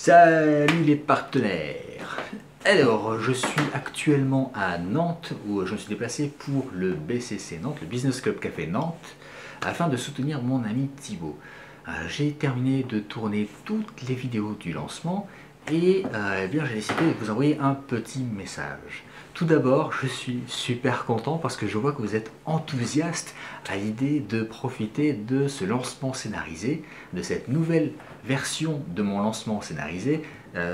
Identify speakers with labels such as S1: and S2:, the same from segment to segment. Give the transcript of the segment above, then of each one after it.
S1: Salut les partenaires! Alors, je suis actuellement à Nantes où je me suis déplacé pour le BCC Nantes, le Business Club Café Nantes, afin de soutenir mon ami Thibaut. J'ai terminé de tourner toutes les vidéos du lancement et eh bien j'ai décidé de vous envoyer un petit message. Tout d'abord, je suis super content parce que je vois que vous êtes enthousiaste à l'idée de profiter de ce lancement scénarisé, de cette nouvelle version de mon lancement scénarisé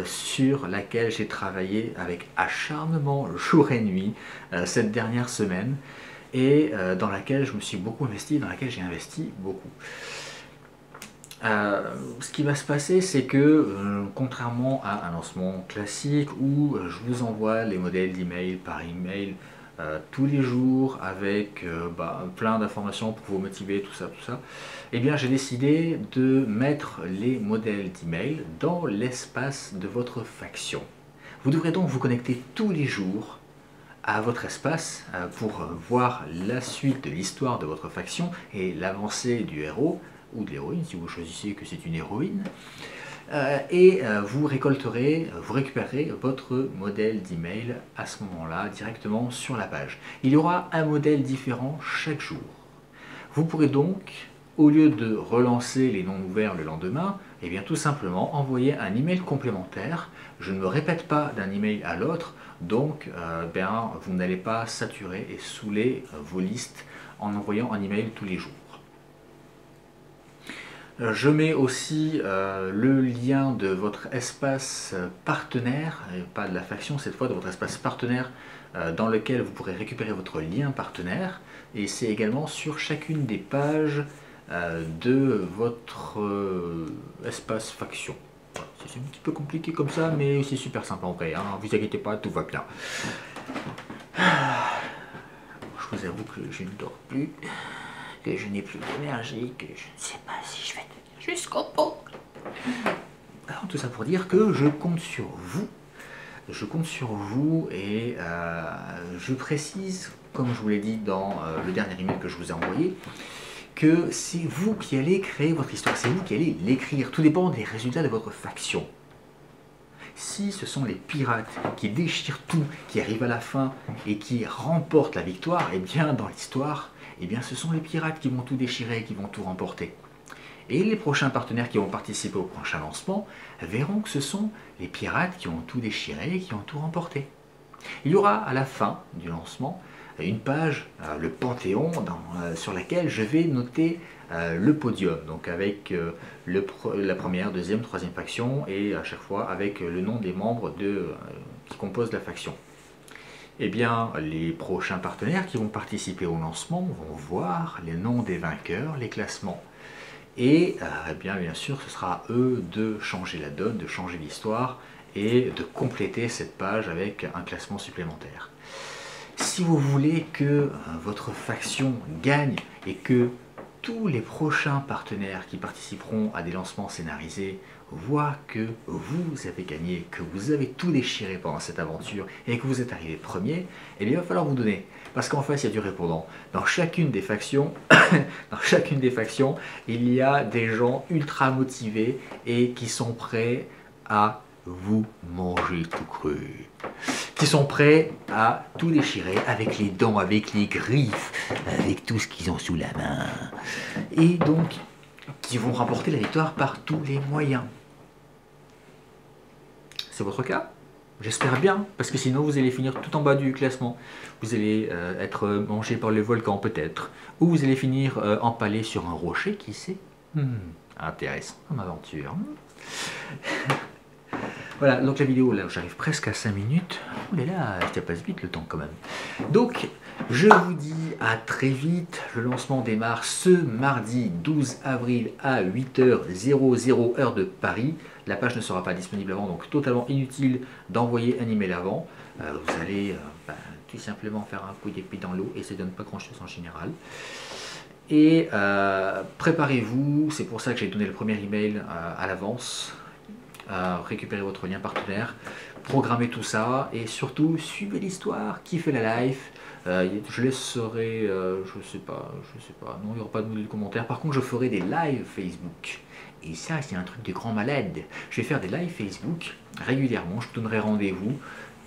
S1: sur laquelle j'ai travaillé avec acharnement jour et nuit cette dernière semaine et dans laquelle je me suis beaucoup investi, dans laquelle j'ai investi beaucoup. Ce qui va se passer, c'est que contrairement à un lancement classique où je vous envoie les modèles d'email par email tous les jours avec plein d'informations pour vous motiver, tout ça, eh bien j'ai décidé de mettre les modèles d'email dans l'espace de votre faction. Vous devrez donc vous connecter tous les jours à votre espace pour voir la suite de l'histoire de votre faction et l'avancée du héros ou de l'héroïne, si vous choisissez que c'est une héroïne, vous récupérerez votre modèle d'email à ce moment-là directement sur la page. Il y aura un modèle différent chaque jour. Vous pourrez donc, au lieu de relancer les noms ouverts le lendemain, eh bien tout simplement envoyer un email complémentaire. Je ne me répète pas d'un email à l'autre, donc vous n'allez pas saturer et saouler vos listes en envoyant un email tous les jours. Je mets aussi le lien de votre espace partenaire, et pas de la faction cette fois, de votre espace partenaire dans lequel vous pourrez récupérer votre lien partenaire, et c'est également sur chacune des pages de votre espace faction. Voilà, c'est un petit peu compliqué comme ça, mais c'est super simple en vrai, hein, vous inquiétez pas, tout va bien. Je vous avoue que je ne dors plus, que je n'ai plus d'énergie, que je ne sais pas si je vais tenir jusqu'au bout. Alors tout ça pour dire que je compte sur vous. Je compte sur vous et je précise, comme je vous l'ai dit dans le dernier email que je vous ai envoyé, que c'est vous qui allez créer votre histoire, c'est vous qui allez l'écrire. Tout dépend des résultats de votre faction. Si ce sont les pirates qui déchirent tout, qui arrivent à la fin et qui remportent la victoire, eh bien dans l'histoire, eh bien ce sont les pirates qui vont tout déchirer, qui vont tout remporter. Et les prochains partenaires qui vont participer au prochain lancement verront que ce sont les pirates qui ont tout déchiré, qui ont tout remporté. Il y aura à la fin du lancement une page, le Panthéon, sur laquelle je vais noter le podium, donc avec la première, deuxième, troisième faction et à chaque fois avec le nom des membres qui composent la faction. Eh bien, les prochains partenaires qui vont participer au lancement vont voir les noms des vainqueurs, les classements. Et bien sûr, ce sera à eux de changer la donne, de changer l'histoire et de compléter cette page avec un classement supplémentaire. Si vous voulez que votre faction gagne et que tous les prochains partenaires qui participeront à des lancements scénarisés voient que vous avez gagné, que vous avez tout déchiré pendant cette aventure et que vous êtes arrivé premier, eh bien, il va falloir vous donner. Parce qu'en fait, il y a du répondant. Dans chacune des factions, il y a des gens ultra motivés et qui sont prêts à vous manger tout cru. Qui sont prêts à tout déchirer avec les dents, avec les griffes, avec tout ce qu'ils ont sous la main. Et donc, qui vont remporter la victoire par tous les moyens. C'est votre cas? J'espère bien, parce que sinon vous allez finir tout en bas du classement. Vous allez être mangé par le volcan peut-être. Ou vous allez finir empalé sur un rocher, qui sait? Intéressant comme aventure. Voilà, donc la vidéo, là j'arrive presque à 5 minutes. Oh là là, ça passe vite le temps quand même. Donc, je vous dis à très vite. Le lancement démarre ce mardi 12 avril à 8h00 heure de Paris. La page ne sera pas disponible avant, donc totalement inutile d'envoyer un email avant. Vous allez tout simplement faire un coup d'épée dans l'eau et ça ne donne pas grand chose en général. Et préparez-vous, c'est pour ça que j'ai donné le premier email à l'avance. Récupérez votre lien partenaire, programmez tout ça et surtout suivez l'histoire, kiffez la life, Je laisserai, je sais pas, non, il n'y aura pas de module de commentaires. Par contre, je ferai des lives Facebook. Et ça, c'est un truc de grand malade. Je vais faire des lives Facebook régulièrement, je vous donnerai rendez-vous.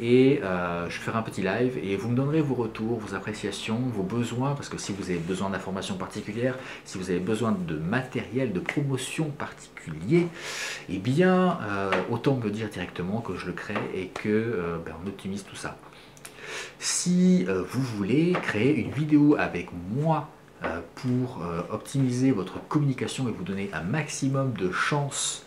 S1: Et je ferai un petit live et vous me donnerez vos retours, vos appréciations, vos besoins, parce que si vous avez besoin d'informations particulières, si vous avez besoin de matériel de promotion particulier, eh bien autant me le dire directement que je le crée et que on optimise tout ça. Si vous voulez créer une vidéo avec moi pour optimiser votre communication et vous donner un maximum de chances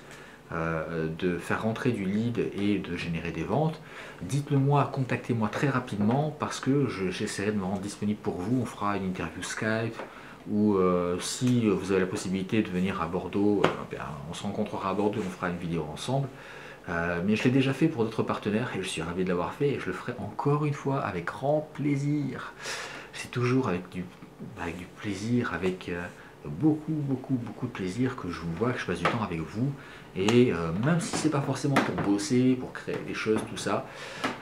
S1: de faire rentrer du lead et de générer des ventes, dites-le moi, contactez-moi très rapidement parce que j'essaierai de me rendre disponible pour vous. On fera une interview Skype ou si vous avez la possibilité de venir à Bordeaux, on se rencontrera à Bordeaux, on fera une vidéo ensemble. Mais je l'ai déjà fait pour d'autres partenaires et je suis ravi de l'avoir fait et je le ferai encore une fois avec grand plaisir. C'est toujours avec du plaisir, avec beaucoup de plaisir que je vous vois, que je passe du temps avec vous. Et même si c'est pas forcément pour bosser, pour créer des choses, tout ça,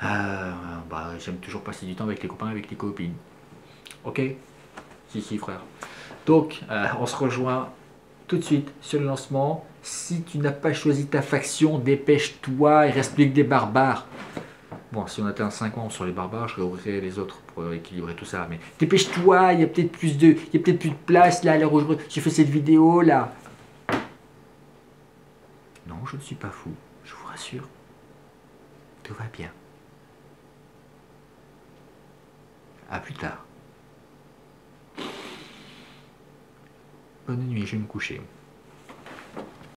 S1: j'aime toujours passer du temps avec les copains, avec les copines. Ok? Si, frère. Donc, on se rejoint tout de suite sur le lancement. Si tu n'as pas choisi ta faction, dépêche-toi, il reste plus que des barbares. Bon, si on atteint 50 sur les barbares, je réouvrirai les autres pour équilibrer tout ça. Mais dépêche-toi, il y a peut-être plus de place là, à l'heure où j'ai fait cette vidéo là. Non, je ne suis pas fou, je vous rassure. Tout va bien. À plus tard. Bonne nuit, je vais me coucher.